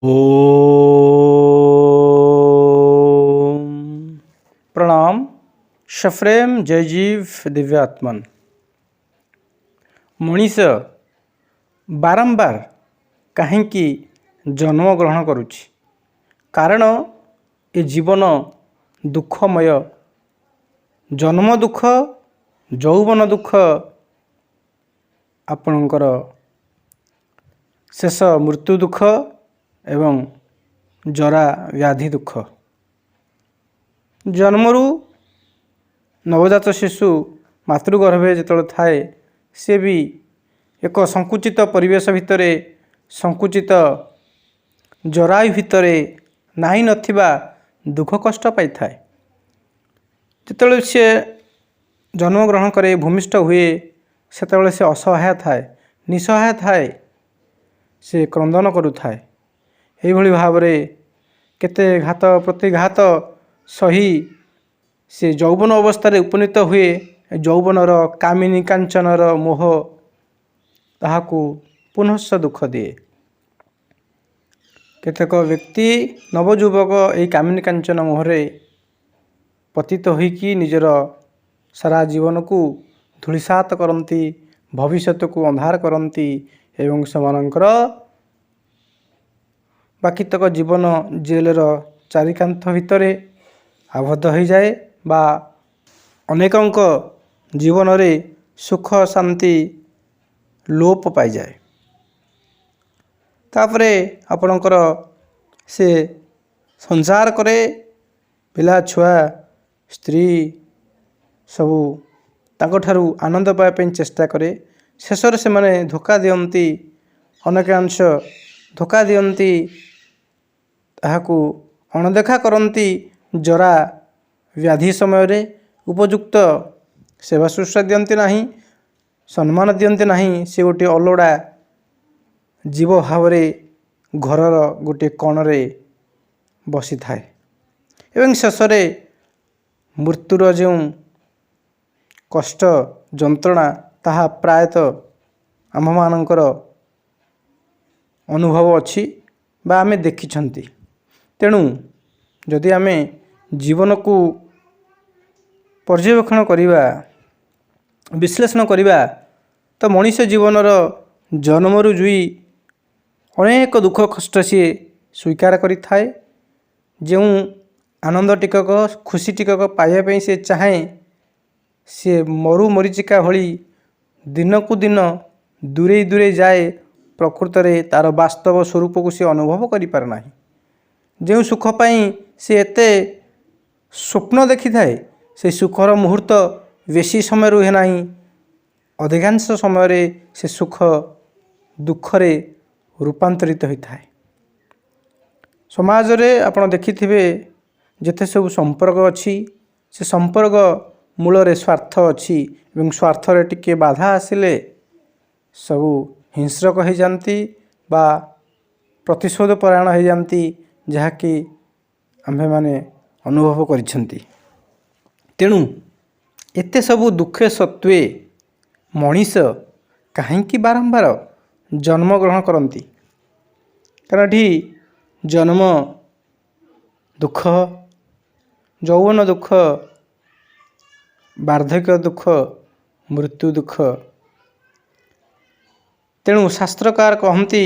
ओम प्रणाम। सफ्रेम जयजीव दिव्यात्मन। मनीष बारंबार कहीं जन्म ग्रहण करुछि कारण ए जीवन दुखमय। जन्म दुख, यौवन दुख, आपणकर शेष मृत्यु दुख एवं जरा व्याधि दुख। जन्मरू नवजात शिशु मातृगर्भे जो थाए सी भी एक संकुचित परिवेश भितर, संकुचित जरायु भितर नाही नथिबा दुख कष्ट पाई थाए। जितेबाला सी जन्म ग्रहण करे, भूमिष्ठ हुए, सेतेबाला से असहाय थाए, निसहाय थाए, से क्रंदन करुथाए। एभली भाव केते घात प्रतिघात सही से यौवन अवस्था उपनीत हुए। यौवनर कामिनी कांचनर मोह ताहाकू पुनश्च दुख दिए। केतेक व्यक्ति नवजुवक यही कामिनी कांचन मोहरे पतित होइकी निजर सारा जीवन को धूलिसात करती, भविष्यत को अंधार करती एवं समानंकर बाकी तक जीवन जेलर चारिकांत भितर आबद्ध हो जाए बा अनेकंक जीवन रे सुख शांति लोप पाई जाए। तापरे आपणकर से संसार करे, पिला छुआ स्त्री सबू तांकठारू आनंद पाइबा चेष्टा करे। शेषर से माने धोखा दियंती, अनेकांश धोखा दियंती, ताहाकू अणदेखा करती। जरा व्याधि समय रे उपयुक्त सेवा शुश्रूषा दियंती नहीं, सम्मान दियंती नहीं। से गोटे अलोड़ा जीव भाव घरर गोटे कणरे बसी थाए एवं शेषरे मृत्युर जो कष्ट जंत्रणा ताहा प्रायतः आममानंकर अनुभव अच्छी बा आमे देखिछंती। तेणु जदि आमे जीवन को पर्यवेक्षण करिबा, विश्लेषण करिबा, तो मनुष्य जीवनर जन्मरू जुई अनेक दुख कष्ट सी स्वीकार करि थाए। जो आनंद टिकक, खुशी टिकक पाइबा से चाहे, सी मरु मरीचिका भली दिन को दिन दूरे दूरे जाए। प्रकृत रे तार वास्तव स्वरूप को सी अनुभव करि पार नाही। जो सुख पाई से एते स्वप्न देखि थाए, से सुखर मुहूर्त बेसी समय रुहे नाही। अधिकांश समय रे से सुख दुखरे रूपांतरित होता है। समाज रे आपण देखिथिबे जेते सब संपर्क अच्छी, से संपर्क मूल रे स्वार्थ अच्छी एवं स्वार्थ रे टिके बाधा आसिले सबू हिंस्रक हो जाती बा प्रतिशोध परायण हो जाती, जहाँकि आम्भे माने अनुभव करिसेंती। तेणु एते सबू दुखे सत्वे मनीष कहीं बारंबार जन्म ग्रहण करती। कारण ये जन्म दुख, यौवन दुख, वार्धक्य दुख, मृत्यु दुख। तेणु शास्त्रकार कहती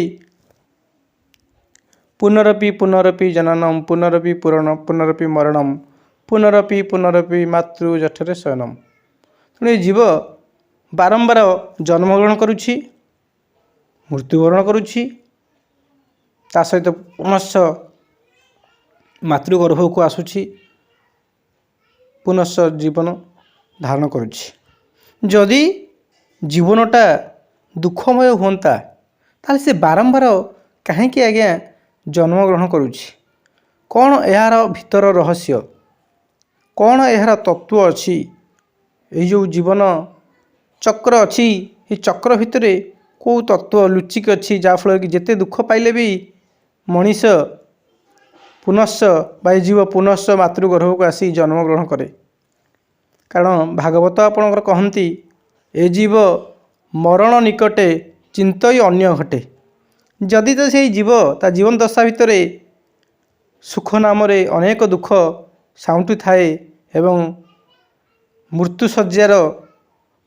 पुनरपि पुनरपि जननम, पुनरपि पुनरपि मरणम, पुनरपि पुनरपि मातृ जठरे शयनम। तेणु ये जीव बारंबार जन्म ग्रहण करुछि, मृत्युवरण करुछि, ता सहित पुनश्च मातृगर्भ को आसुछि, पुनश्च जीवन धारण करुछि। जदि जीवनटा दुखमय होता ताले से बारंबार कहीं आज्ञा जन्म ग्रहण करुछि? कौन यार भीतर रहस्य, कौन यार तत्व अच्छी? ये जो जीवन चक्र अच्छी, ये चक्र भितर कौ तत्व लुचिक अच्छी जाफल कि जिते दुख पाइले भी मनीष पुनश्च जीव पुनश्च मातृगर्भ को आसी जन्म ग्रहण करे। कारण भागवत आपणकर कहती ए जीव मरण निकटे चिंतई अन्य घटे। जदि तो से जीव ता जीवन दशा भितर सुख नाम अनेक दुख साउंटु थाए एवं मृत्यु शज्यार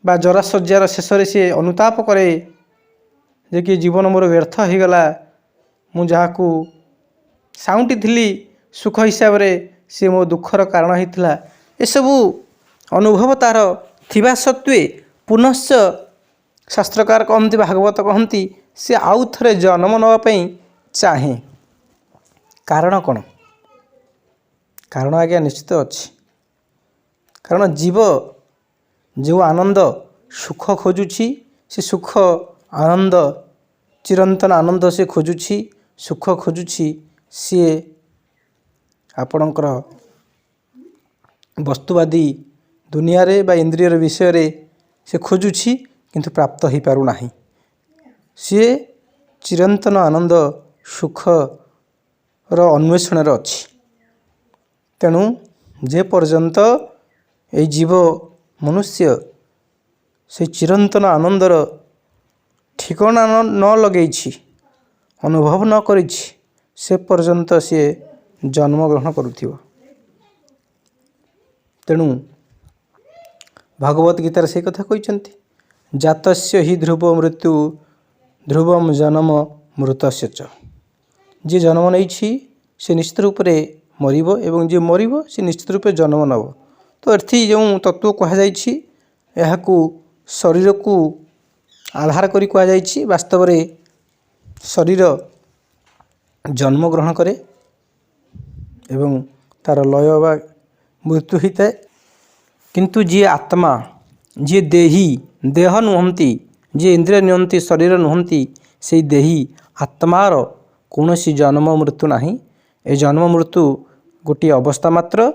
बा जरा शज्यार शेष सी अनुताप करे जे कि जीवन मोर व्यर्थ हो गला मु जहाकू साउंटी थी सुख हिसाब से सी मो दुखर कारण होता एसबू अनुभव तार थिबा सत्वे पुनश्च शास्त्रकार कहती भागवत कहती सी आउ थे जन्म नापी चाहे कारण कौन कारण आज्ञा निश्चित अच्छी कारण जीव जो आनंद सुख खोजुची से सुख आनंद चिरंतन आनंद से खोजुची सुख खोजुची सी आपणकर वस्तुवादी दुनिया रे बा इंद्रियर विषय रे से खोजुची किंतु प्राप्त हो पारु नाही सी चिरंतन आनंद सुख रो अन्वेषण रे अछि तेणु जे पर्यंत ए जीव मनुष्य से चिरंतन आनंदर ठिकाना न लगे अनुभव न करी से पर्यंत सी जन्म ग्रहण करुथिबो तेणु भागवत गीतार से कथा कहते जातस्य हि ध्रुव मृत्यु ध्रुवम जन्म मृतस्य च जे जन्म नहीं से निश्चित रूप से मरिबो एवं जे मरिबो से निश्चित रूप से जन्म नब तो एथि जो तत्व कहु शरीर को आधार करी कहुई वास्तव रे शरीर जन्म ग्रहण करे एवं तार लय बा मृत्यु होता है किंतु जी आत्मा जी देही देह नुहंती जी इंद्रिय नुहंती शरीर नुहंती से देही आत्मार कौन सी जन्म मृत्यु नाही ए जन्म मृत्यु गोटे अवस्था मात्र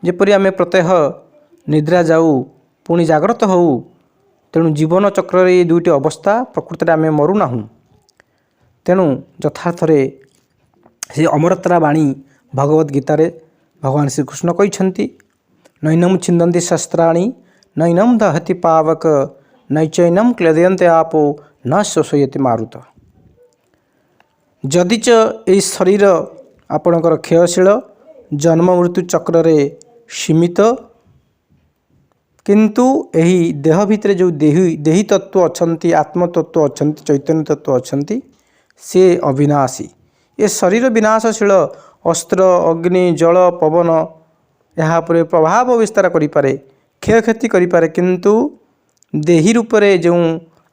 जेपरि आमे प्रत्यह निद्रा जाऊ पुणी जाग्रत हो तेणु जीवन चक्र ये दुईटी अवस्था प्रकृति आमे मरुना तेणु यथार्थ से अमरतरा बाणी भगवद गीतार भगवान श्रीकृष्ण कहते नैनम छिंदन्ति शस्त्राणि नैनम दहति पावक नैचैनम क्लेदयन्ते आपो न शोषयति मारुत जदिच ये शरीर आपणकर क्षयशील जन्म मृत्यु चक्र रे सीमित किंतु यही देह भितर जो देही तत्व अच्छी आत्मतत्व अच्छा चैतन्य तत्व अच्छा से अविनाशी ये शरीर विनाशशील अस्त्र अग्नि जल पवन यहाँ पर प्रभाव विस्तार करें क्षय क्षति करें किंतु देही रूप से जो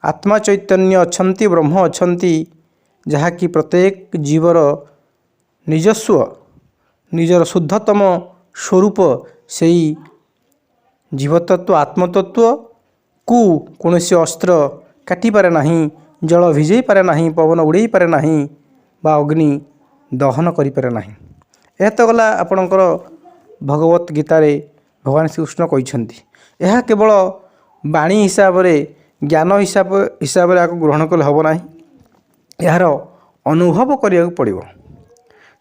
आत्मा चैतन्य अच्छा ब्रह्म अच्छा जहाँकि प्रत्येक जीवर निजस्व निजर शुद्धतम स्वरूप से जीवतत्व आत्मतत्व को कौन से अस्त्र काटी पारे नहीं जल भिजई पारे नहीं पवन उड़े पारे नहीं बा अग्नि दहन करि पारे नहीं यह तो गला आपणकर भगवत गीतार भगवान श्रीकृष्ण कहते यह केवल बाणी हिसाब से ज्ञान हिसाब से ग्रहण कले हम ना यार अनुभव करिया पड़िबो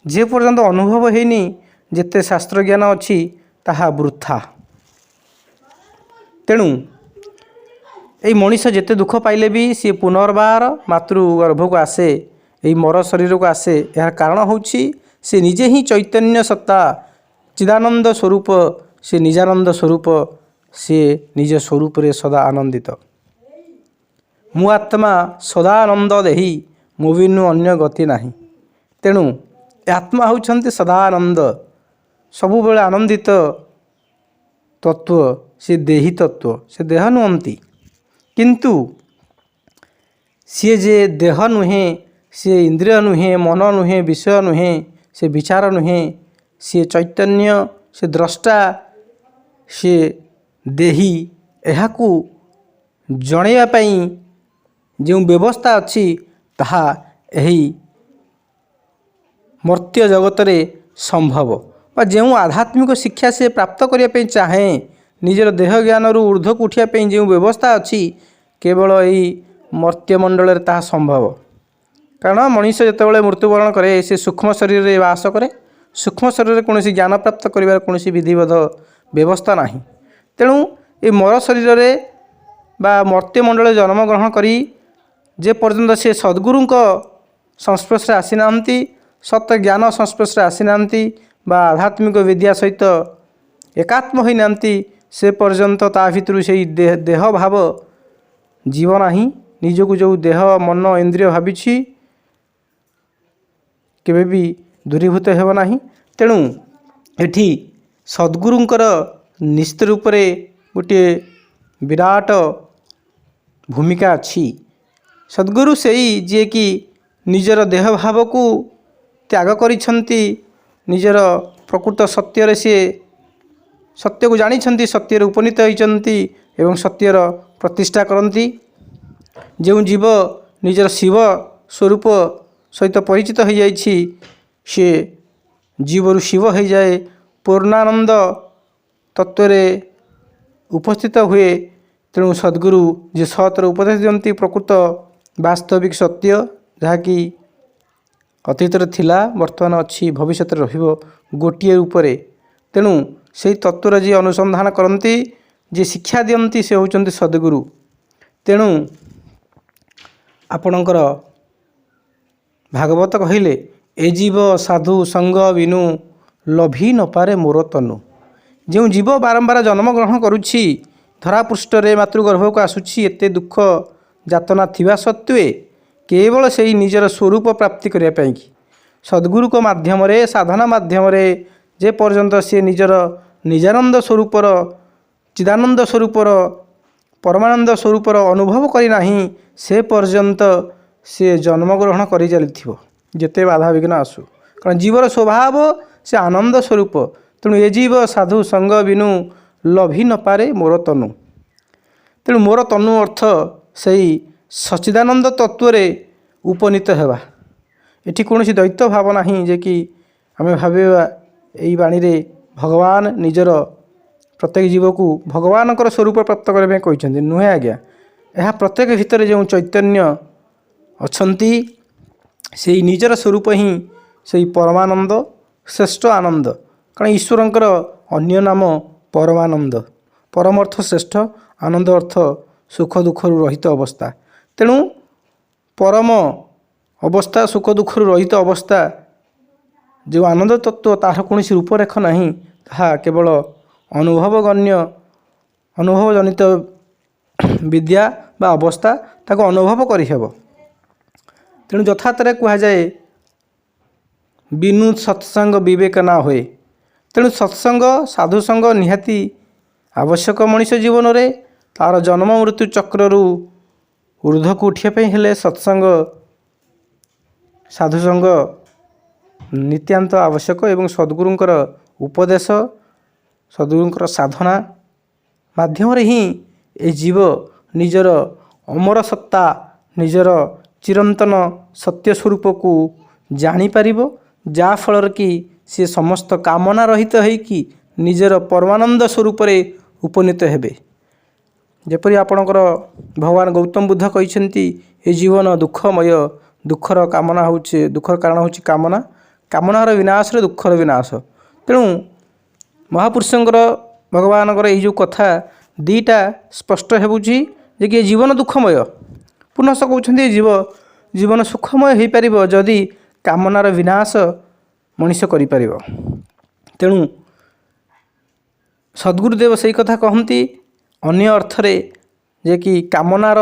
जे पर्यंत अनुभव हैनी जेते शास्त्र ज्ञान अच्छी ताहा वृथा तेणु ये मनीष जेते दुख पाइले भी सी पुनर्बार मातृगर्भ को आसे यही मर शरीर को आसे यार कारण होछि से निजे ही चैतन्य सत्ता चिदानंद स्वरूप से निजानंद स्वरूप से निज स्वरूप रे सदा आनंदित मु आत्मा सदा आनंद देही मु बिनु अन्य गति नाही तेणु आत्मा होउछन्ति सदा आनंद सबु बेले आनंदित तत्व से देही तत्व से देह नुहंती किंतु सी जे देह नुहे सी इंद्रिय नुहे मन नुहे विषय नुहे से विचार नुहे सी चैतन्य से द्रष्टा से देही एहाकू जणैया पई जो व्यवस्था अच्छी ताहा एही मर्त्य जगत रे संभव बा जो आध्यात्मिक शिक्षा से प्राप्त करने चाहे निजर देह ज्ञान रु ऊर्ध्व को उठापी जो व्यवस्था अच्छी केवल यही मर्त्यमंडल ताहा संभव कारण मनीष जितेबाला मृत्युवरण करे से सूक्ष्म शरीर रे वास करे सूक्ष्म शरीर में कौन ज्ञान प्राप्त कर कौन विधिवत व्यवस्था ना तेणु ये मर शरीर रे बा मर्त्यमंडल जन्म ग्रहण करी जे पर्यंत से सद्गुरु ସଂସ୍ପର୍ଶରେ ଆସିନାହାନ୍ତି, ସତ୍ୟ ଜ୍ଞାନ ସଂସ୍ପର୍ଶରେ ଆସିନାହାନ୍ତି ବା ଆଧ୍ୟାତ୍ମିକ ବିଦ୍ୟା ସହିତ ଏକାତ୍ମ ହୋଇନାହାନ୍ତି, ସେ ପର୍ଯ୍ୟନ୍ତ ତା ଭିତରୁ ସେଇ ଦେହ ଭାବ ଯିବ ନାହିଁ। ନିଜକୁ ଯେଉଁ ଦେହ ମନ ଇନ୍ଦ୍ରିୟ ଭାବିଛି କେବେ ବି ଦୂରୀଭୂତ ହେବ ନାହିଁ। ତେଣୁ ଏଠି ସଦ୍ଗୁରୁଙ୍କର ନିଶ୍ଚିତ ରୂପରେ ଗୋଟିଏ ବିରାଟ ଭୂମିକା ଅଛି। ସଦ୍ଗୁରୁ ସେଇ ଯିଏକି ନିଜର ଦେହ ଭାବକୁ ତ୍ୟାଗ କରିଛନ୍ତି, ନିଜର ପ୍ରକୃତ ସତ୍ୟରେ ସିଏ ସତ୍ୟକୁ ଜାଣିଛନ୍ତି, ସତ୍ୟରେ ଉପନୀତ ହୋଇଛନ୍ତି ଏବଂ ସତ୍ୟର ପ୍ରତିଷ୍ଠା କରନ୍ତି। ଯେଉଁ ଜୀବ ନିଜର ଶିବ ସ୍ୱରୂପ ସହିତ ପରିଚିତ ହୋଇଯାଇଛି, ସିଏ ଜୀବରୁ ଶିବ ହୋଇଯାଏ, ପୂର୍ଣ୍ଣାନନ୍ଦ ତତ୍ତ୍ୱରେ ଉପସ୍ଥିତ ହୁଏ। ତେଣୁ ସଦ୍ଗୁରୁ ଯେ ସତ୍ର ଉପଦେଶ ଦିଅନ୍ତି ପ୍ରକୃତ ବାସ୍ତବିକ ସତ୍ୟ, ଯାହାକି ଅତୀତରେ ଥିଲା, ବର୍ତ୍ତମାନ ଅଛି, ଭବିଷ୍ୟତରେ ରହିବ ଗୋଟିଏ ରୂପରେ। ତେଣୁ ସେହି ତତ୍ତ୍ୱର ଯିଏ ଅନୁସନ୍ଧାନ କରନ୍ତି, ଯିଏ ଶିକ୍ଷା ଦିଅନ୍ତି, ସେ ହେଉଛନ୍ତି ସଦ୍ଗୁରୁ। ତେଣୁ ଆପଣଙ୍କର ଭାଗବତ କହିଲେ, ଏ ଜୀବ ସାଧୁ ସଙ୍ଗ ବିନୁ ଲଭି ନପାରେ ମୋର ତନୁ। ଯେଉଁ ଜୀବ ବାରମ୍ବାର ଜନ୍ମଗ୍ରହଣ କରୁଛି, ଧରାପୃଷ୍ଠରେ ମାତୃଗର୍ଭକୁ ଆସୁଛି, ଏତେ ଦୁଃଖ ଯାତନା ଥିବା ସତ୍ତ୍ୱେ କେବଳ ସେହି ନିଜର ସ୍ୱରୂପ ପ୍ରାପ୍ତି କରିବା ପାଇଁକି ସଦ୍ଗୁରୁଙ୍କ ମାଧ୍ୟମରେ, ସାଧନା ମାଧ୍ୟମରେ ଯେ ପର୍ଯ୍ୟନ୍ତ ସିଏ ନିଜର ନିଜାନନ୍ଦ ସ୍ୱରୂପର, ଚିଦାନନ୍ଦ ସ୍ୱରୂପର, ପରମାନନ୍ଦ ସ୍ୱରୂପର ଅନୁଭବ କରିନାହିଁ, ସେ ପର୍ଯ୍ୟନ୍ତ ସିଏ ଜନ୍ମଗ୍ରହଣ କରି ଚାଲିଥିବ, ଯେତେ ବାଧାବିଘ୍ନ ଆସୁ। କାରଣ ଜୀବର ସ୍ୱଭାବ ସେ ଆନନ୍ଦ ସ୍ୱରୂପ। ତେଣୁ ଏ ଜୀବ ସାଧୁ ସଙ୍ଗ ବିନୁ ଲଭି ନପାରେ ମୋର ତନୁ। ତେଣୁ ମୋର ତନୁ ଅର୍ଥ ସେହି ସଚ୍ଚିଦାନନ୍ଦ ତତ୍ତ୍ୱରେ ଉପନୀତ ହେବା। ଏଠି କୌଣସି ଦ୍ୱୈତ ଭାବ ନାହିଁ ଯେ କି ଆମେ ଭାବିବା ଏହି ବାଣୀରେ ଭଗବାନ ନିଜର ପ୍ରତ୍ୟେକ ଜୀବକୁ ଭଗବାନଙ୍କର ସ୍ୱରୂପ ପ୍ରାପ୍ତ କରିବା ପାଇଁ କହିଛନ୍ତି। ନୁହେଁ ଆଜ୍ଞା, ଏହା ପ୍ରତ୍ୟେକ ଭିତରେ ଯେଉଁ ଚୈତନ୍ୟ ଅଛନ୍ତି, ସେଇ ନିଜର ସ୍ୱରୂପ ହିଁ ସେଇ ପରମାନନ୍ଦ, ଶ୍ରେଷ୍ଠ ଆନନ୍ଦ। କାରଣ ଈଶ୍ୱରଙ୍କର ଅନ୍ୟ ନାମ ପରମାନନ୍ଦ। ପରମ ଅର୍ଥ ଶ୍ରେଷ୍ଠ, ଆନନ୍ଦ ଅର୍ଥ ସୁଖ ଦୁଃଖରୁ ରହିତ ଅବସ୍ଥା। ତେଣୁ ପରମ ଅବସ୍ଥା, ସୁଖ ଦୁଃଖରୁ ରହିତ ଅବସ୍ଥା, ଯେଉଁ ଆନନ୍ଦ ତତ୍ତ୍ୱ, ତାହାର କୌଣସି ରୂପରେଖ ନାହିଁ, ତାହା କେବଳ ଅନୁଭବଗଣ୍ୟ, ଅନୁଭବଜନିତ ବିଦ୍ୟା ବା ଅବସ୍ଥା, ତାକୁ ଅନୁଭବ କରିହେବ। ତେଣୁ ଯଥାର୍ଥରେ କୁହାଯାଏ, ବିନୁ ସତ୍ସଙ୍ଗ ବିବେକ ନା ହୁଏ। ତେଣୁ ସତ୍ସଙ୍ଗ, ସାଧୁସଙ୍ଗ ନିହାତି ଆବଶ୍ୟକ ମଣିଷ ଜୀବନରେ। ତା'ର ଜନ୍ମ ମୃତ୍ୟୁ ଚକ୍ରରୁ ଊର୍ଦ୍ଧ୍ୱକୁ ଉଠିବା ପାଇଁ ହେଲେ ସତ୍ସଙ୍ଗ, ସାଧୁସଙ୍ଗ ନିତ୍ୟାନ୍ତ ଆବଶ୍ୟକ। ଏବଂ ସଦ୍ଗୁରୁଙ୍କର ଉପଦେଶ, ସଦ୍ଗୁରୁଙ୍କର ସାଧନା ମାଧ୍ୟମରେ ହିଁ ଏ ଜୀବ ନିଜର ଅମର ସତ୍ତା, ନିଜର ଚିରନ୍ତନ ସତ୍ୟ ସ୍ୱରୂପକୁ ଜାଣିପାରିବ, ଯାହାଫଳରେ କି ସେ ସମସ୍ତ କାମନା ରହିତ ହୋଇକି ନିଜର ପରମାନନ୍ଦ ସ୍ୱରୂପରେ ଉପନୀତ ହେବେ। ଯେପରି ଆପଣଙ୍କର ଭଗବାନ ଗୌତମ ବୁଦ୍ଧ କହିଛନ୍ତି, ଏ ଜୀବନ ଦୁଃଖମୟ, ଦୁଃଖର କାମନା ହେଉଛି, ଦୁଃଖର କାରଣ ହେଉଛି କାମନା, କାମନାର ବିନାଶରେ ଦୁଃଖର ବିନାଶ। ତେଣୁ ମହାପୁରୁଷଙ୍କର, ଭଗବାନଙ୍କର ଏହି ଯେଉଁ କଥା ଦୁଇଟା ସ୍ପଷ୍ଟ ହେଉଛି ଯେ କି ଏ ଜୀବନ ଦୁଃଖମୟ। ପୁନଃ ସେ କହୁଛନ୍ତି, ଜୀବନ ସୁଖମୟ ହୋଇପାରିବ ଯଦି କାମନାର ବିନାଶ ମଣିଷ କରିପାରିବ। ତେଣୁ ସଦ୍ଗୁରୁଦେବ ସେଇ କଥା କହନ୍ତି ଅନ୍ୟ ଅର୍ଥରେ, ଯେ କି କାମନାର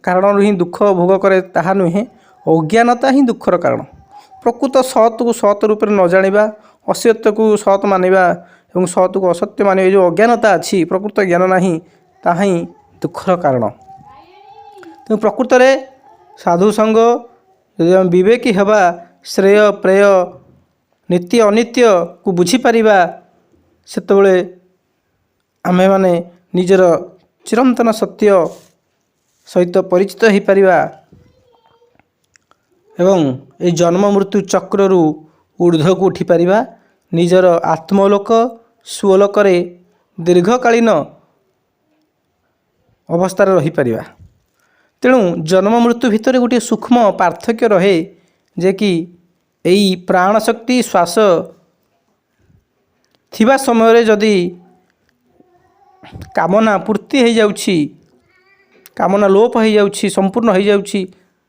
କାରଣରୁ ହିଁ ଦୁଃଖ ଭୋଗ କରେ, ତାହା ନୁହେଁ। ଅଜ୍ଞାନତା ହିଁ ଦୁଃଖର କାରଣ। ପ୍ରକୃତ ସତ୍କୁ ସତ୍ ରୂପରେ ନ ଜାଣିବା, ଅସତ୍ୟକୁ ସତ୍ ମାନିବା ଏବଂ ସତ୍କୁ ଅସତ୍ୟ ମାନିବା, ଏ ଯେଉଁ ଅଜ୍ଞାନତା ଅଛି, ପ୍ରକୃତ ଜ୍ଞାନ ନାହିଁ, ତାହା ହିଁ ଦୁଃଖର କାରଣ। ତେଣୁ ପ୍ରକୃତରେ ସାଧୁସଙ୍ଗ, ଯଦି ଆମେ ବିବେକୀ ହେବା, ଶ୍ରେୟ ପ୍ରେୟ, ନୀତି ଅନିତ୍ୟକୁ ବୁଝିପାରିବା, ସେତେବେଳେ ଆମେମାନେ ନିଜର ଚିରନ୍ତନ ସତ୍ୟ ସହିତ ପରିଚିତ ହୋଇପାରିବା ଏବଂ ଏହି ଜନ୍ମ ମୃତ୍ୟୁ ଚକ୍ରରୁ ଊର୍ଦ୍ଧ୍ୱକୁ ଉଠିପାରିବା। ନିଜର ଆତ୍ମଲୋକ, ସ୍ୱଲୋକରେ ଦୀର୍ଘକାଳୀନ ଅବସ୍ଥାରେ ରହିପାରିବା। ତେଣୁ ଜନ୍ମ ମୃତ୍ୟୁ ଭିତରେ ଗୋଟିଏ ସୂକ୍ଷ୍ମ ପାର୍ଥକ୍ୟ ରହେ, ଯେ କି ଏହି ପ୍ରାଣଶକ୍ତି ଶ୍ୱାସ ଥିବା ସମୟରେ ଯଦି କାମନା ପୂର୍ତ୍ତି ହୋଇଯାଉଛି, କାମନା ଲୋପ ହୋଇଯାଉଛି, ସମ୍ପୂର୍ଣ୍ଣ ହୋଇଯାଉଛି,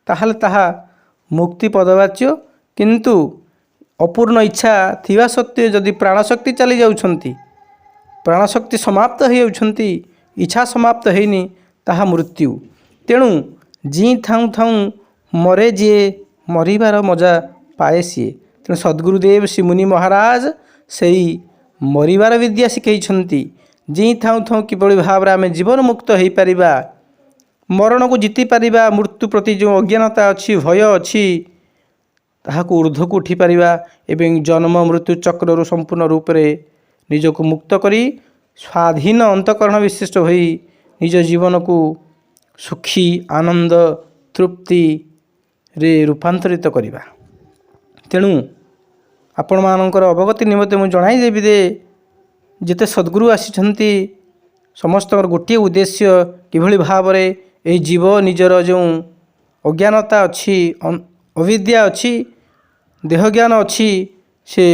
ତାହେଲେ ତାହା ମୁକ୍ତି ପଦବାଚ୍ୟ। କିନ୍ତୁ ଅପୂର୍ଣ୍ଣ ଇଚ୍ଛା ଥିବା ସତ୍ତ୍ୱେ ଯଦି ପ୍ରାଣଶକ୍ତି ଚାଲି ଯାଉଛନ୍ତି, ପ୍ରାଣଶକ୍ତି ସମାପ୍ତ ହୋଇଯାଉଛନ୍ତି, ଇଚ୍ଛା ସମାପ୍ତ ହୋଇନି, ତାହା ମୃତ୍ୟୁ। ତେଣୁ ଜୀଇଁ ଥାଉଁ ଥାଉଁ ମରେ ଯିଏ, ମରିବାର ମଜା ପାଏ ସିଏ। ତେଣୁ ସଦ୍ଗୁରୁଦେବ ଶ୍ରୀ ମୁନି ମହାରାଜ ସେଇ ମରିବାର ବିଦ୍ୟା ଶିଖାଇଛନ୍ତି। ଜୀଇଁ ଥାଉଁ ଥାଉଁ କିଭଳି ଭାବରେ ଆମେ ଜୀବନ ମୁକ୍ତ ହୋଇପାରିବା, ମରଣକୁ ଜିତିପାରିବା, ମୃତ୍ୟୁ ପ୍ରତି ଯେଉଁ ଅଜ୍ଞାନତା ଅଛି, ଭୟ ଅଛି, ତାହାକୁ ଊର୍ଦ୍ଧ୍ୱକୁ ଉଠିପାରିବା ଏବଂ ଜନ୍ମ ମୃତ୍ୟୁ ଚକ୍ରରୁ ସମ୍ପୂର୍ଣ୍ଣ ରୂପରେ ନିଜକୁ ମୁକ୍ତ କରି ସ୍ୱାଧୀନ ଅନ୍ତଃକରଣ ବିଶିଷ୍ଟ ହୋଇ ନିଜ ଜୀବନକୁ ସୁଖୀ, ଆନନ୍ଦ, ତୃପ୍ତିରେ ରୂପାନ୍ତରିତ କରିବା। ତେଣୁ ଆପଣମାନଙ୍କର ଅବଗତି ନିମନ୍ତେ ମୁଁ ଜଣାଇଦେବି ଯେ ଯେତେ ସଦ୍ଗୁରୁ ଆସିଛନ୍ତି ସମସ୍ତଙ୍କର ଗୋଟିଏ ଉଦ୍ଦେଶ୍ୟ, କିଭଳି ଭାବରେ ଏହି ଜୀବ ନିଜର ଯେଉଁ ଅଜ୍ଞାନତା ଅଛି, ଅବିଦ୍ୟା ଅଛି, ଦେହଜ୍ଞାନ ଅଛି, ସେ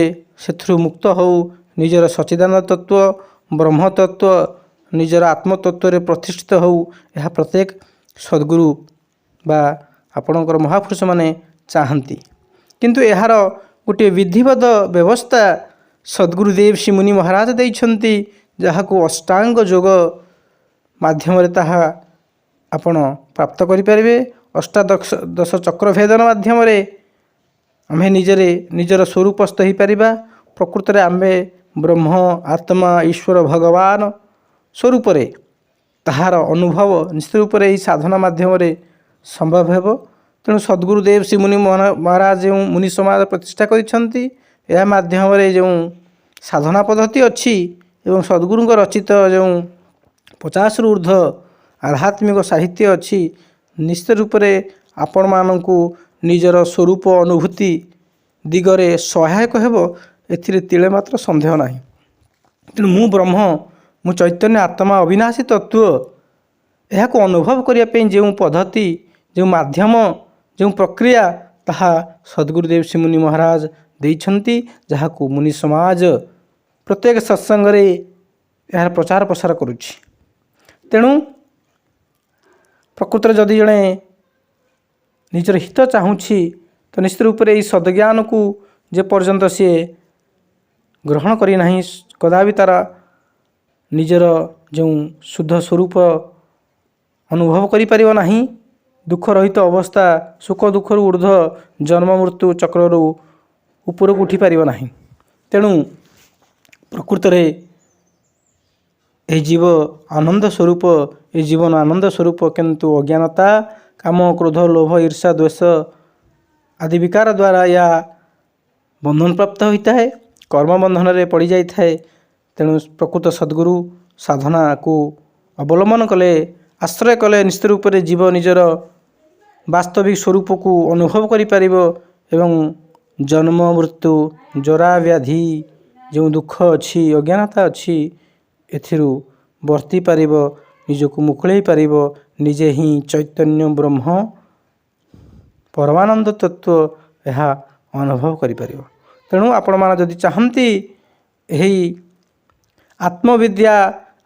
ସେଥିରୁ ମୁକ୍ତ ହେଉ, ନିଜର ସଚ୍ଚିଦାନନ୍ଦ ତତ୍ତ୍ୱ, ବ୍ରହ୍ମତତ୍ତ୍ୱ, ନିଜର ଆତ୍ମତତ୍ତ୍ୱରେ ପ୍ରତିଷ୍ଠିତ ହେଉ। ଏହା ପ୍ରତ୍ୟେକ ସଦ୍ଗୁରୁ ବା ଆପଣଙ୍କର ମହାପୁରୁଷମାନେ ଚାହାନ୍ତି। କିନ୍ତୁ ଏହାର ଗୋଟିଏ ବିଧିବଦ୍ଧ ବ୍ୟବସ୍ଥା ସଦ୍ଗୁରୁଦେବ ଶ୍ରୀ ମୁନି ମହାରାଜ ଦେଇଛନ୍ତି, ଯାହାକୁ ଅଷ୍ଟାଙ୍ଗ ଯୋଗ ମାଧ୍ୟମରେ ତାହା ଆପଣ ପ୍ରାପ୍ତ କରିପାରିବେ। ଅଷ୍ଟାଦଶ ଚକ୍ର ଭେଦନ ମାଧ୍ୟମରେ ଆମେ ନିଜର ସ୍ୱରୂପସ୍ଥ ହୋଇପାରିବା। ପ୍ରକୃତରେ ଆମେ ବ୍ରହ୍ମ, ଆତ୍ମା, ଈଶ୍ୱର, ଭଗବାନ ସ୍ୱରୂପରେ ତାହାର ଅନୁଭବ ନିଶ୍ଚିତ ରୂପରେ ଏହି ସାଧନା ମାଧ୍ୟମରେ ସମ୍ଭବ ହେବ। ତେଣୁ ସଦ୍ଗୁରୁଦେବ ଶ୍ରୀ ମୁନି ମହାରାଜ ଯେଉଁ ମୁନି ସମାଜ ପ୍ରତିଷ୍ଠା କରିଛନ୍ତି, ଏହା ମାଧ୍ୟମରେ ଯେଉଁ ସାଧନା ପଦ୍ଧତି ଅଛି ଏବଂ ସଦ୍ଗୁରୁଙ୍କ ରଚିତ ଯେଉଁ 50ରୁ ଉର୍ଦ୍ଧ୍ୱ ଆଧ୍ୟାତ୍ମିକ ସାହିତ୍ୟ ଅଛି, ନିଶ୍ଚିତ ରୂପରେ ଆପଣମାନଙ୍କୁ ନିଜର ସ୍ୱରୂପ ଅନୁଭୂତି ଦିଗରେ ସହାୟକ ହେବ, ଏଥିରେ ତିଳେ ମାତ୍ର ସନ୍ଦେହ ନାହିଁ। ତେଣୁ ମୁଁ ବ୍ରହ୍ମ, ମୁଁ ଚୈତନ୍ୟ ଆତ୍ମା, ଅବିନାଶୀ ତତ୍ତ୍ୱ, ଏହାକୁ ଅନୁଭବ କରିବା ପାଇଁ ଯେଉଁ ପଦ୍ଧତି, ଯେଉଁ ମାଧ୍ୟମ, ଯେଉଁ ପ୍ରକ୍ରିୟା, ତାହା ସଦ୍ଗୁରୁଦେବ ଶ୍ରୀ ମୁନି ମହାରାଜ ଦେଇଛନ୍ତି, ଯାହାକୁ ମୁନି ସମାଜ ପ୍ରତ୍ୟେକ ସତ୍ସଙ୍ଗରେ ଏହାର ପ୍ରଚାର ପ୍ରସାର କରୁଛି। ତେଣୁ ପ୍ରକୃତରେ ଯଦି ଜଣେ ନିଜର ହିତ ଚାହୁଁଛି, ତ ନିଶ୍ଚିତ ରୂପରେ ଏହି ସଦ୍ଜ୍ଞାନକୁ ଯେପର୍ଯ୍ୟନ୍ତ ସିଏ ଗ୍ରହଣ କରିନାହିଁ, କଦାପି ତା'ର ନିଜର ଯେଉଁ ଶୁଦ୍ଧ ସ୍ୱରୂପ ଅନୁଭବ କରିପାରିବ ନାହିଁ। ଦୁଃଖ ରହିତ ଅବସ୍ଥା, ସୁଖ ଦୁଃଖରୁ ଉର୍ଦ୍ଧ୍ୱ ଜନ୍ମ ମୃତ୍ୟୁ ଚକ୍ରରୁ ଉପରକୁ ଉଠିପାରିବ ନାହିଁ। ତେଣୁ ପ୍ରକୃତରେ ଏହି ଜୀବ ଆନନ୍ଦ ସ୍ୱରୂପ, ଏହି ଜୀବନ ଆନନ୍ଦ ସ୍ୱରୂପ, କିନ୍ତୁ ଅଜ୍ଞାନତା, କାମ, କ୍ରୋଧ, ଲୋଭ, ଈର୍ଷା, ଦ୍ୱେଷ ଆଦି ବିକାର ଦ୍ୱାରା ଏହା ବନ୍ଧନପ୍ରାପ୍ତ ହୋଇଥାଏ, କର୍ମବନ୍ଧନରେ ପଡ଼ିଯାଇଥାଏ। ତେଣୁ ପ୍ରକୃତ ସଦ୍ଗୁରୁ ସାଧନାକୁ ଅବଲମ୍ବନ କଲେ, ଆଶ୍ରୟ କଲେ, ନିଶ୍ଚିତ ରୂପରେ ଜୀବ ନିଜର ବାସ୍ତବିକ ସ୍ୱରୂପକୁ ଅନୁଭବ କରିପାରିବ ଏବଂ ଜନ୍ମ ମୃତ୍ୟୁ, ଜରା ବ୍ୟାଧି ଯେଉଁ ଦୁଃଖ ଅଛି, ଅଜ୍ଞାନତା ଅଛି, ଏଥିରୁ ବର୍ତ୍ତି ପାରିବ, ନିଜକୁ ମୁକୁଳେଇ ପାରିବ। ନିଜେ ହିଁ ଚୈତନ୍ୟ ବ୍ରହ୍ମ, ପରମାନନ୍ଦ ତତ୍ତ୍ୱ, ଏହା ଅନୁଭବ କରିପାରିବ। ତେଣୁ ଆପଣମାନେ ଯଦି ଚାହାନ୍ତି ଏହି ଆତ୍ମବିଦ୍ୟା,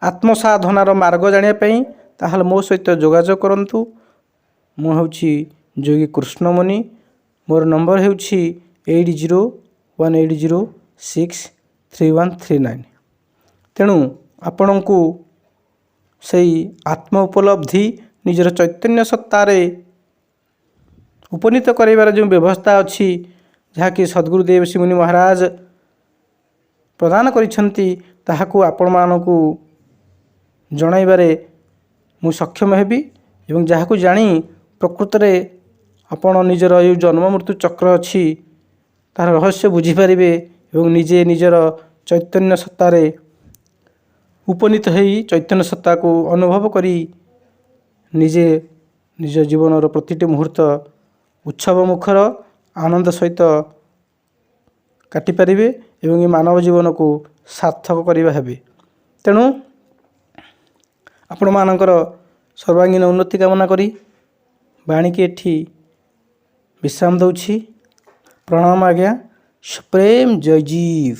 ଆତ୍ମସାଧନାର ମାର୍ଗ ଜାଣିବା ପାଇଁ, ତାହେଲେ ମୋ ସହିତ ଯୋଗାଯୋଗ କରନ୍ତୁ। ମୁଁ ହେଉଛି ଯୋଗୀ କୃଷ୍ଣମୁନି। ମୋର ନମ୍ବର ହେଉଛି 8018063139। ତେଣୁ ଆପଣଙ୍କୁ ସେହି ଆତ୍ମ ଉପଲବ୍ଧି, ନିଜର ଚୈତନ୍ୟ ସତ୍ତାରେ ଉପନୀତ କରାଇବାର ଯେଉଁ ବ୍ୟବସ୍ଥା ଅଛି, ଯାହାକି ସଦ୍ଗୁରୁଦେବ ଶ୍ରୀ ମୁନି ମହାରାଜ ପ୍ରଦାନ କରିଛନ୍ତି, ତାହାକୁ ଆପଣମାନଙ୍କୁ ଜଣାଇବାରେ ମୁଁ ସକ୍ଷମ ହେବି ଏବଂ ଯାହାକୁ ଜାଣି ପ୍ରକୃତରେ ଆପଣ ନିଜର ଏହି ଜନ୍ମ ମୃତ୍ୟୁ ଚକ୍ର ଅଛି, ତାହାର ରହସ୍ୟ ବୁଝିପାରିବେ ଏବଂ ନିଜେ ନିଜର ଚୈତନ୍ୟ ସତ୍ତାରେ ଉପନୀତ ହୋଇ ଚୈତନ୍ୟ ସତ୍ତାକୁ ଅନୁଭବ କରି ନିଜେ ନିଜ ଜୀବନର ପ୍ରତିଟି ମୁହୂର୍ତ୍ତ ଉତ୍ସବ ମୁଖର ଆନନ୍ଦ ସହିତ କାଟିପାରିବେ ଏବଂ ଏ ମାନବ ଜୀବନକୁ ସାର୍ଥକ କରିବା ହେବେ। ତେଣୁ ଆପଣମାନଙ୍କର ସର୍ବାଙ୍ଗୀନ ଉନ୍ନତି କାମନା କରି ବାଣୀକି ଏଠି ବିଶ୍ରାମ ଦେଉଛି। ପ୍ରଣାମ ଆଜ୍ଞା। ପ୍ରେମ ଜୟ ଜୀବ।